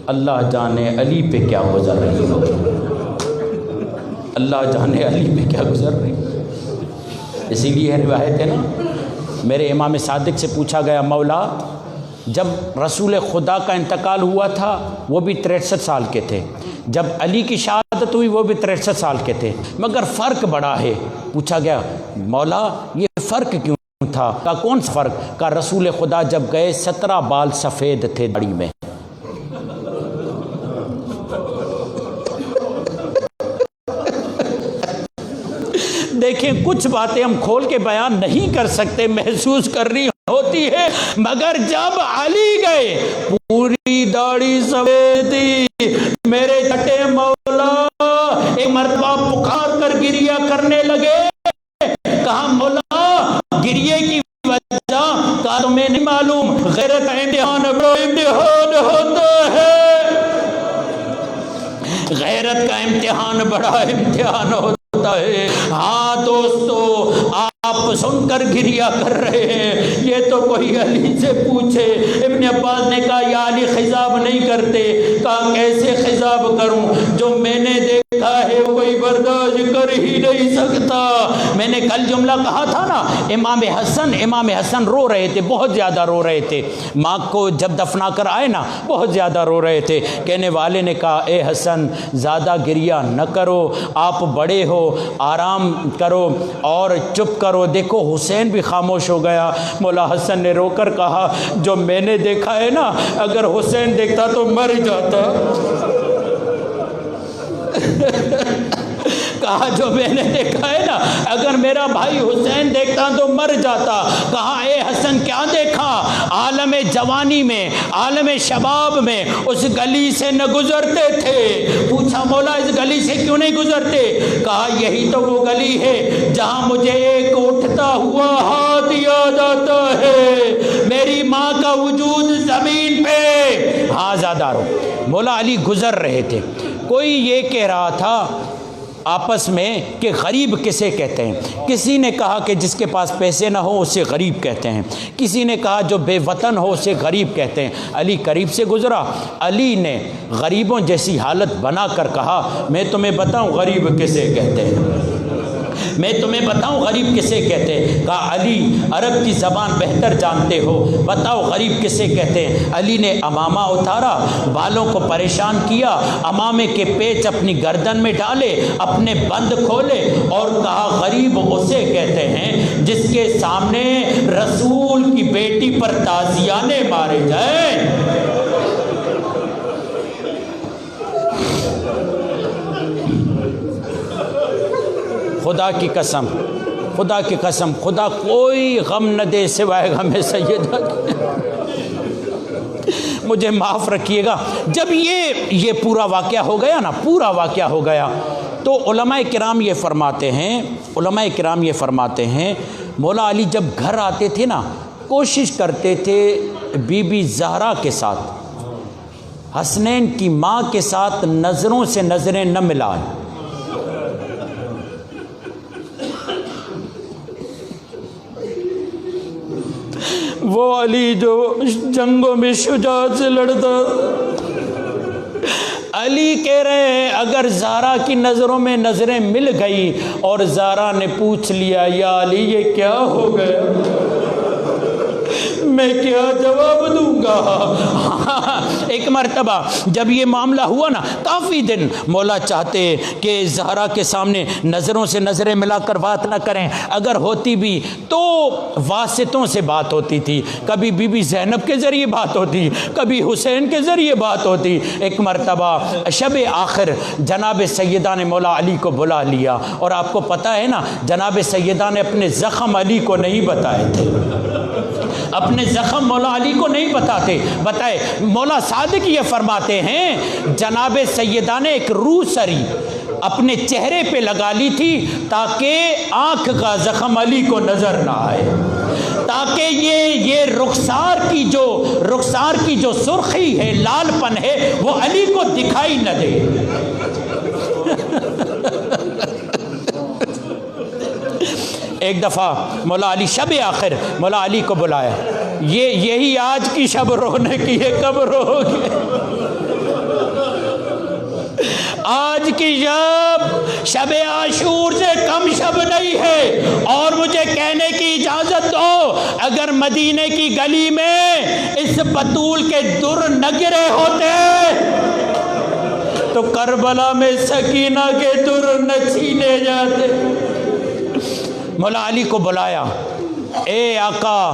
اللہ جانے علی پہ کیا گزر رہی ہو، اللہ جانے علی پہ کیا گزر رہی۔ اسی لیے روایت ہے نا، میرے امام صادق سے پوچھا گیا مولا جب رسول خدا کا انتقال ہوا تھا وہ بھی 63 سال کے تھے، جب علی کی شہادت ہوئی وہ بھی 63 سال کے تھے، مگر فرق بڑا ہے۔ پوچھا گیا مولا یہ فرق کیوں تھا؟ کہا کون سا فرق؟ کہا رسول خدا جب گئے 17 بال سفید تھے داڑھی میں، دیکھیں کچھ باتیں ہم کھول کے بیان نہیں کر سکتے، محسوس کرنی ہوتی ہے، مگر جب علی گئے پوری داڑھی سفید تھی۔ میرے چھٹے مولا ایک مرتبہ پکار کر گریہ کرنے لگے۔ کہا مولا گریے کی وجہ؟ کہا تمہیں نہیں معلوم غیرت کا امتحان بڑا امتحان ہوتا ہے، غیرت کا امتحان بڑا امتحان ہوتا ہے۔ ہاں دوستو، آپ سن کر گریہ کر رہے ہیں، یہ تو کوئی علی سے پوچھے۔ ابن عباس نے کہا یا علی خضاب نہیں کرتے۔ کہا کیسے خضاب کروں؟ جو میں نے دیکھا ہے وہ کوئی برداشت کر ہی نہیں سکتا۔ میں نے کل جملہ کہا تھا نا، امام حسن رو رہے تھے، بہت زیادہ رو رہے تھے، ماں کو جب دفنا کر آئے نا بہت زیادہ رو رہے تھے۔ کہنے والے نے کہا اے حسن زیادہ گریہ نہ کرو، آپ بڑے ہو، آرام کرو اور چپ کرو۔ دیکھو حسین بھی خاموش ہو گیا۔ مولا حسن نے رو کر کہا جو میں نے دیکھا ہے نا، اگر حسین دیکھتا تو مر جاتا۔ کہا جو میں نے دیکھا ہے نا، اگر میرا بھائی حسین دیکھتا تو مر جاتا۔ کہا اے حسن کیا دیکھا؟ عالم جوانی میں، عالم شباب میں اس گلی سے نہ گزرتے تھے۔ پوچھا مولا اس گلی سے کیوں نہیں گزرتے؟ کہا یہی تو وہ گلی ہے جہاں مجھے ایک اٹھتا ہوا ہاتھ یاد آتا ہے، میری ماں کا وجود زمین پہ۔ ہاں زادارو، مولا علی گزر رہے تھے، کوئی یہ کہہ رہا تھا آپس میں کہ غریب کسے کہتے ہیں؟ کسی نے کہا کہ جس کے پاس پیسے نہ ہو اسے غریب کہتے ہیں، کسی نے کہا جو بے وطن ہو اسے غریب کہتے ہیں۔ علی قریب سے گزرا، علی نے غریبوں جیسی حالت بنا کر کہا میں تمہیں بتاؤں غریب کسے کہتے ہیں، میں تمہیں بتاؤں غریب کسے کہتے ہیں؟ کہا علی عرب کی زبان بہتر جانتے ہو، بتاؤ غریب کسے کہتے ہیں؟ علی نے امامہ اتارا، بالوں کو پریشان کیا، امامے کے پیچ اپنی گردن میں ڈالے، اپنے بند کھولے اور کہا غریب اسے کہتے ہیں جس کے سامنے رسول کی بیٹی پر تازیانے مارے جائیں۔ خدا کی قسم، خدا کی قسم، خدا کوئی غم نہ دے سوائے غم سیدہ کے۔ مجھے معاف رکھیے گا، جب یہ پورا واقعہ ہو گیا نا، پورا واقعہ ہو گیا تو علماء کرام یہ فرماتے ہیں مولا علی جب گھر آتے تھے نا کوشش کرتے تھے بی بی زہرا کے ساتھ، حسنین کی ماں کے ساتھ نظروں سے نظریں نہ ملائیں۔ وہ علی جو جنگوں میں شجاعت سے لڑتا، علی کہہ رہے ہیں اگر زہرا کی نظروں میں نظریں مل گئی اور زہرا نے پوچھ لیا یا علی یہ کیا ہو گیا، میں کیا جواب دوں گا؟ ایک مرتبہ جب یہ معاملہ ہوا نا، کافی دن مولا چاہتے کہ زہرا کے سامنے نظروں سے نظریں ملا کر بات نہ کریں، اگر ہوتی بھی تو واسطوں سے بات ہوتی تھی، کبھی بی بی زینب کے ذریعے بات ہوتی، کبھی حسین کے ذریعے بات ہوتی۔ ایک مرتبہ شب آخر جناب سیدہ نے مولا علی کو بلا لیا، اور آپ کو پتہ ہے نا جناب سیدہ نے اپنے زخم علی کو نہیں بتائے تھے، اپنے زخم مولا علی کو نہیں بتائے۔ مولا صادق یہ فرماتے ہیں جناب سیدہ نے ایک روسری اپنے چہرے پہ لگا لی تھی تاکہ آنکھ کا زخم علی کو نظر نہ آئے، تاکہ یہ رخسار کی جو سرخی ہے، لال پن ہے، وہ علی کو دکھائی نہ دے۔ ایک دفعہ مولا علی شب آخر مولا علی کو بلایا، یہی آج کی شب رونے کی ہے، کب رو گے؟ آج کی شب عاشور سے کم شب نہیں ہے، اور مجھے کہنے کی اجازت دو اگر مدینے کی گلی میں اس بطول کے در نہ گرے ہوتے تو کربلا میں سکینہ کے در نہ چھینے جاتے۔ مولا علی کو بلایا، اے آقا،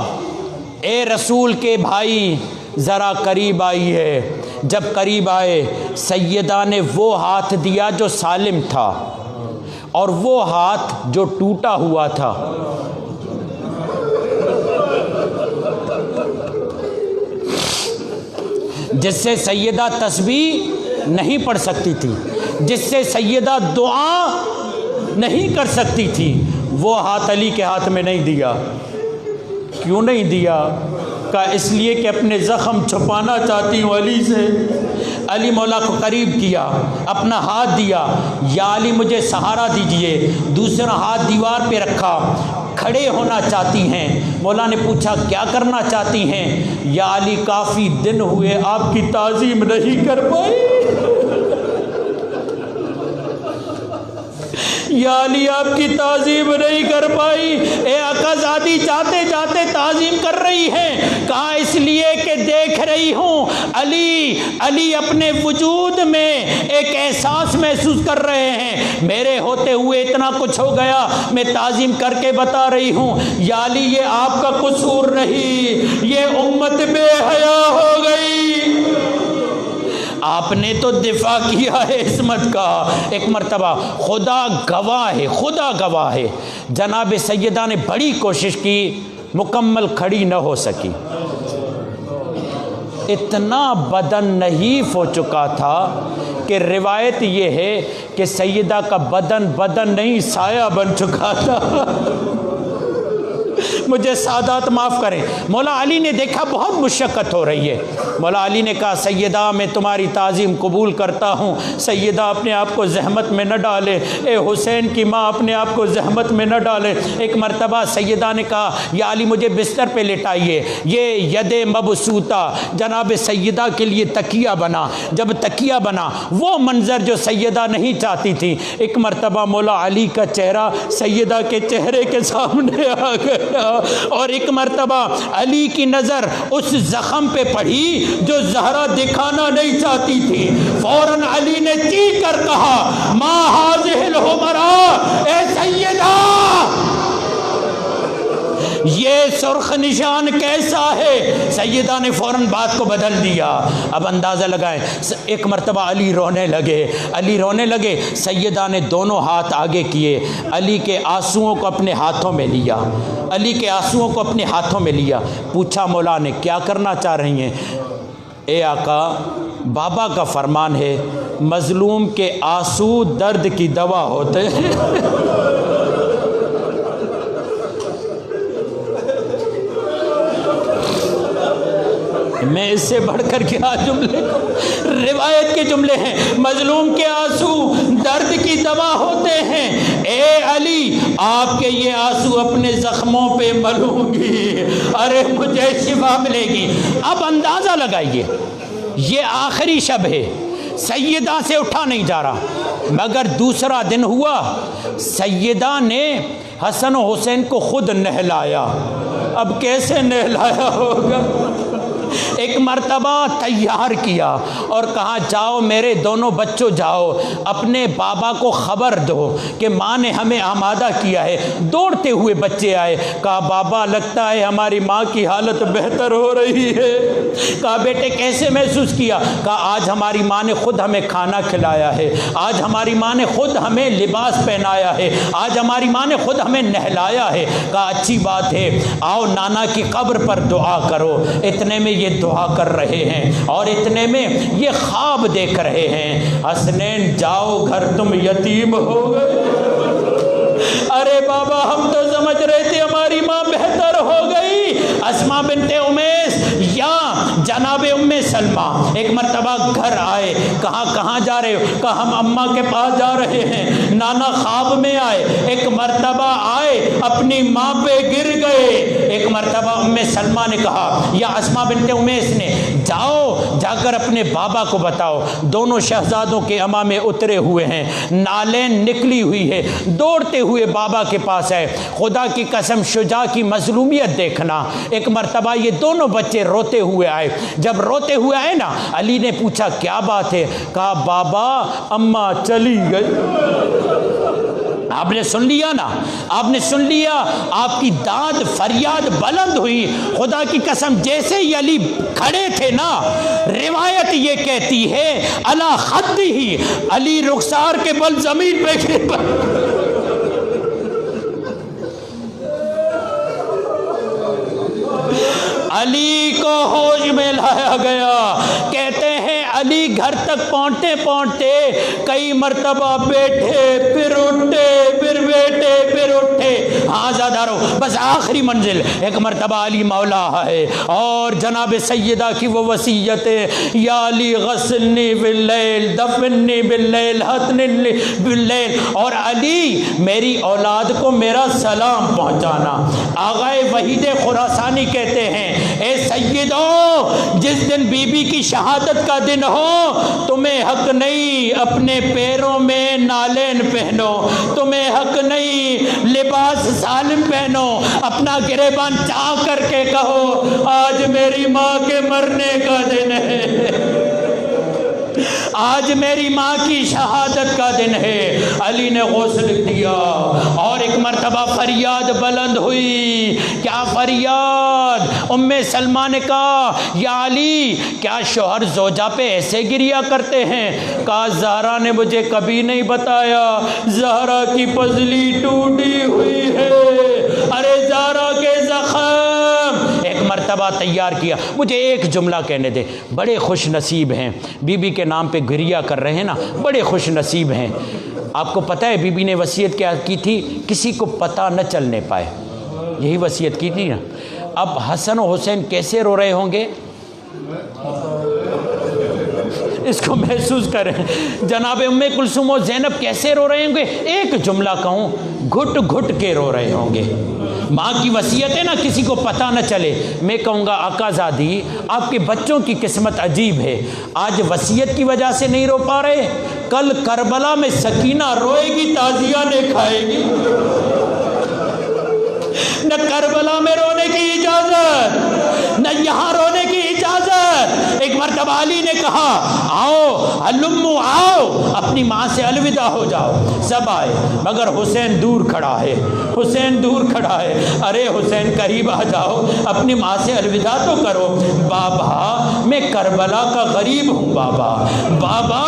اے رسول کے بھائی، ذرا قریب آئی ہے۔ جب قریب آئے سیدہ نے وہ ہاتھ دیا جو سالم تھا اور وہ ہاتھ جو ٹوٹا ہوا تھا۔ جس سے سیدہ تسبیح نہیں پڑھ سکتی تھی، جس سے سیدہ دعا نہیں کر سکتی تھی، وہ ہاتھ علی کے ہاتھ میں نہیں دیا۔ کیوں نہیں دیا؟ کہا اس لیے کہ اپنے زخم چھپانا چاہتی ہوں علی سے۔ علی مولا کو قریب کیا، اپنا ہاتھ دیا، یا علی مجھے سہارا دیجئے، دوسرا ہاتھ دیوار پہ رکھا، کھڑے ہونا چاہتی ہیں۔ مولا نے پوچھا کیا کرنا چاہتی ہیں؟ یا علی کافی دن ہوئے آپ کی تعظیم نہیں کر پائی، یا علی آپ کی تعظیم نہیں کر پائی۔ اے آقا زادی جاتے جاتے تعظیم کر رہی ہیں، کہا اس لیے کہ دیکھ رہی ہوں علی اپنے وجود میں ایک احساس محسوس کر رہے ہیں، میرے ہوتے ہوئے اتنا کچھ ہو گیا، میں تعظیم کر کے بتا رہی ہوں۔ یا علی یہ آپ کا قصور نہیں، یہ امت بے حیا ہو گئی، آپ نے تو دفاع کیا ہے عصمت کا. ایک مرتبہ خدا گواہ ہے جناب سیدہ نے بڑی کوشش کی، مکمل کھڑی نہ ہو سکی. اتنا بدن نحیف ہو چکا تھا کہ روایت یہ ہے کہ سیدہ کا بدن نہیں سایہ بن چکا تھا. مجھے سادات معاف کریں. مولا علی نے دیکھا بہت مشقت ہو رہی ہے. مولا علی نے کہا سیدہ میں تمہاری تعظیم قبول کرتا ہوں، سیدہ اپنے آپ کو زحمت میں نہ ڈالے، اے حسین کی ماں اپنے آپ کو زحمت میں نہ ڈالے. ایک مرتبہ سیدہ نے کہا یا علی مجھے بستر پہ لٹائیے. یہ ید مبسوطہ جناب سیدہ کے لیے تکیہ بنا. جب تکیہ بنا وہ منظر جو سیدہ نہیں چاہتی تھی، ایک مرتبہ مولا علی کا چہرہ سیدہ کے چہرے کے سامنے آ گیا اور ایک مرتبہ علی کی نظر اس زخم پہ پڑی جو زہرا دکھانا نہیں چاہتی تھی. فوراً علی نے چیخ کر کہا ما ہاذہ الحمراء، اے سیدہ یہ سرخ نشان کیسا ہے؟ سیدہ نے فوراً بات کو بدل دیا. اب اندازہ لگائیں. ایک مرتبہ علی رونے لگے. سیدہ نے دونوں ہاتھ آگے کیے، علی کے آنسوؤں کو اپنے ہاتھوں میں لیا. پوچھا مولا نے کیا کرنا چاہ رہی ہیں؟ اے آقا بابا کا فرمان ہے مظلوم کے آنسو درد کی دوا ہوتے ہیں. میں اس سے بڑھ کر کیا جملے کو، روایت کے جملے ہیں، مظلوم کے آنسو درد کی دوا ہوتے ہیں. اے علی آپ کے یہ آنسو اپنے زخموں پہ ملوں گی، ارے مجھے شفا ملے گی. اب اندازہ لگائیے یہ آخری شب ہے، سیدہ سے اٹھا نہیں جا رہا. مگر دوسرا دن ہوا، سیدہ نے حسن و حسین کو خود نہلایا. اب کیسے نہلایا ہوگا؟ ایک مرتبہ تیار کیا اور کہا جاؤ میرے دونوں بچوں جاؤ اپنے بابا کو خبر دو کہ ماں نے ہمیں آمادہ کیا ہے. دوڑتے ہوئے بچے آئے. کہا بابا لگتا ہے ہماری ماں کی حالت بہتر ہو رہی ہے. کہا بیٹے کیسے محسوس کیا؟ کہا آج ہماری ماں نے خود ہمیں کھانا کھلایا ہے، آج ہماری ماں نے خود ہمیں لباس پہنایا ہے، آج ہماری ماں نے خود ہمیں نہلایا ہے. کہا اچھی بات ہے، آؤ نانا کی قبر پر دعا کرو. اتنے میں یہ دعا کر رہے ہیں اور اتنے میں یہ خواب دیکھ رہے ہیں، حسنین جاؤ گھر تم یتیم ہو گئے. ارے بابا ہم تو سمجھ رہے تھے ہماری ماں بہتر ہو گئی. اسماء بنت امیس یا جناب ام سلمہ ایک مرتبہ گھر آئے. کہاں جا رہے ہو؟ کہا ہم اماں کے پاس جا رہے ہیں. نانا خواب میں آئے. ایک مرتبہ آئے اپنی ماں پہ گر گئے. ایک مرتبہ ام سلمہ نے کہا یا اسماء بنت امیس نے جاؤ جا کر اپنے بابا کو بتاؤ دونوں شہزادوں کے امامے اترے ہوئے ہیں، نالین نکلی ہوئی ہے. دوڑتے ہوئے بابا کے پاس ہے. خدا کی قسم شجاع کی مظلومیت دیکھنا. ایک مرتبہ یہ دونوں بچے روتے ہوئے آئے. جب روتے ہوئے آئے نا علی نے پوچھا کیا بات ہے؟ کہا بابا اماں چلی گئی. آپ نے سن لیا نا، آپ نے سن لیا، آپ کی داد فریاد بلند ہوئی. خدا کی قسم جیسے ہی علی کھڑے تھے نا، روایت یہ کہتی ہے علی خد ہی، علی رخسار کے بل زمین پہ گر پڑے. علی کو ہوش میں لایا گیا. کہتے ہیں علی گھر تک پہنچتے پہنچتے کئی مرتبہ بیٹھے پھر اٹھے پھر بیٹھے پھر اٹھے. ہاں زیادہ رہو بس آخری منزل. ایک مرتبہ علی مولا ہے اور جناب سیدہ کی وہ وصیت ہے یا علی غسلنی باللیل دفننی باللیل حتننی باللیل. اور علی میری اولاد کو میرا سلام پہنچانا. آغائے وحید خراسانی کہتے ہیں اے سیدو جس دن بی بی کی شہادت کا دن ہو تمہیں حق نہیں اپنے پیروں میں نالین پہنو، تمہیں حق نہیں لباس سالم پہنو. اپنا گریبان چاہ کر کے کہو آج میری ماں کے مرنے کا دن ہے، آج میری ماں کی شہادت کا دن ہے۔ علی نے غسل دیا اور ایک مرتبہ فریاد بلند ہوئی۔ کیا فریاد؟ ام سلمہ نے کہا یا علی کیا شوہر زوجہ پہ ایسے گریا کرتے ہیں؟ کہا زہرا نے مجھے کبھی نہیں بتایا، زہرا کی پزلی ٹوٹی ہوئی ہے، ارے زہرا کے زخم۔ ایک مرتبہ تیار کیا۔ مجھے ایک جملہ کہنے دے، بڑے خوش نصیب ہیں، بی بی کے نام پہ گریا کر رہے ہیں نا، بڑے خوش نصیب ہیں۔ آپ کو پتہ ہے بی بی نے وصیت کیا کی تھی؟ کسی کو پتہ نہ چلنے پائے، یہی وصیت کی تھی نا۔ اب حسن و حسین کیسے رو رہے ہوں گے، اس کو محسوس کریں۔ جناب ام کلثوم و زینب کیسے رو رہے ہوں گے؟ ایک جملہ کہوں، گھٹ گھٹ کے رو رہے ہوں گے۔ ماں کی وصیت ہے نا کسی کو پتہ نہ چلے۔ میں کہوں گا آقا زادی آپ کے بچوں کی قسمت عجیب ہے، آج وصیت کی وجہ سے نہیں رو پا رہے، کل کربلا میں سکینہ روئے گی، تعزیہ نہیں کھائے گی۔ نہ کربلا میں رونے کی اجازت، نہ یہاں رونے کی اجازت۔ ایک مرتبہ علی نے کہا آؤ ہلمو آؤ، اپنی ماں سے الوداع ہو جاؤ۔ سب آئے مگر حسین دور کھڑا ہے، حسین دور کھڑا ہے۔ ارے حسین قریب آ جاؤ، اپنی ماں سے الوداع تو کرو۔ بابا میں کربلا کا غریب ہوں بابا، بابا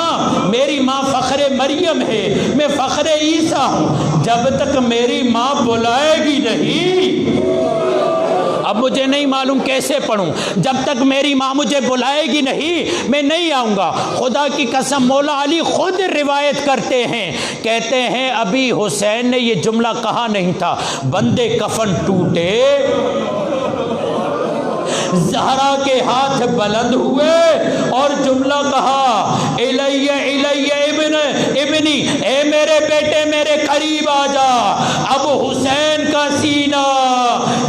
میری ماں فخر مریم ہے، میں فخر عیسیٰ ہوں، جب تک میری ماں بلائے گی نہیں، اب مجھے نہیں معلوم کیسے پڑھوں، جب تک میری ماں مجھے بلائے گی نہیں میں نہیں آؤں گا۔ خدا کی قسم مولا علی خود روایت کرتے ہیں، کہتے ہیں ابھی حسین نے یہ جملہ کہا نہیں تھا، بندے کفن ٹوٹے، زہرا کے ہاتھ بلند ہوئے اور جملہ کہا الیہ الیہ ابنی، اے میرے بیٹے میرے قریب آ جا۔ اب حسین کا سینہ،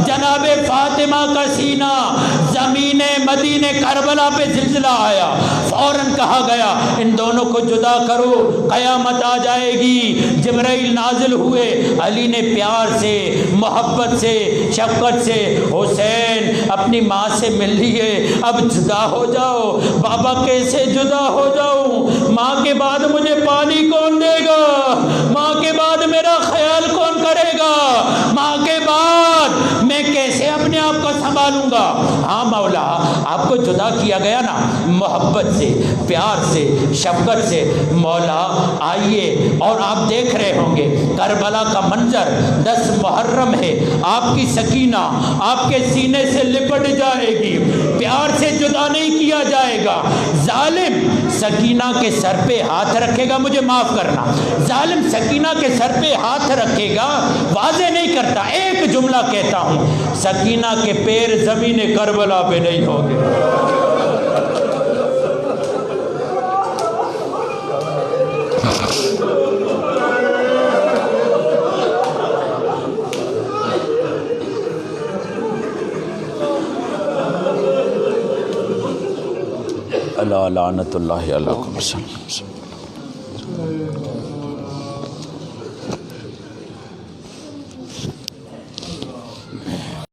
جناب فاطمہ کا سینہ، زمین مدینہ کربلا پہ زلزلہ آیا، فوراً کہا گیا ان دونوں کو جدا کرو، قیامت آ جائے گی۔ جبرائیل نازل ہوئے، علی نے پیار سے، محبت سے، شفقت سے حسین اپنی ماں سے مل لیے، اب جدا ہو جاؤ۔ بابا کیسے جدا ہو جاؤں؟ ماں کے بعد مجھے پانی کون دے گا؟ ماں کے بعد میرا خیال کون کرے گا؟ ماں کے بعد میں کیسے اپنے آپ کو سنبھالوں گا؟ ہاں مولا آپ کو جدا کیا گیا نا، محبت سے، پیار سے، شفقت سے۔ مولا آئیے، اور آپ دیکھ رہے ہوں گے کربلا کا منظر، 10 محرم ہے، آپ کی سکینہ آپ کے سینے سے لپٹ جائے گی، پیار سے جدا نہیں کیا جائے گا۔ ظالم سکینہ کے سر پہ ہاتھ رکھے گا، مجھے معاف کرنا، ظالم سکینہ کے سر پہ ہاتھ رکھے گا، واضح نہیں کرتا، ایک جملہ کہتا ہوں، سکینہ کے پیر زمین کربلا پہ نہیں ہوں گے۔ اللہ لعنت اللہ علیکم۔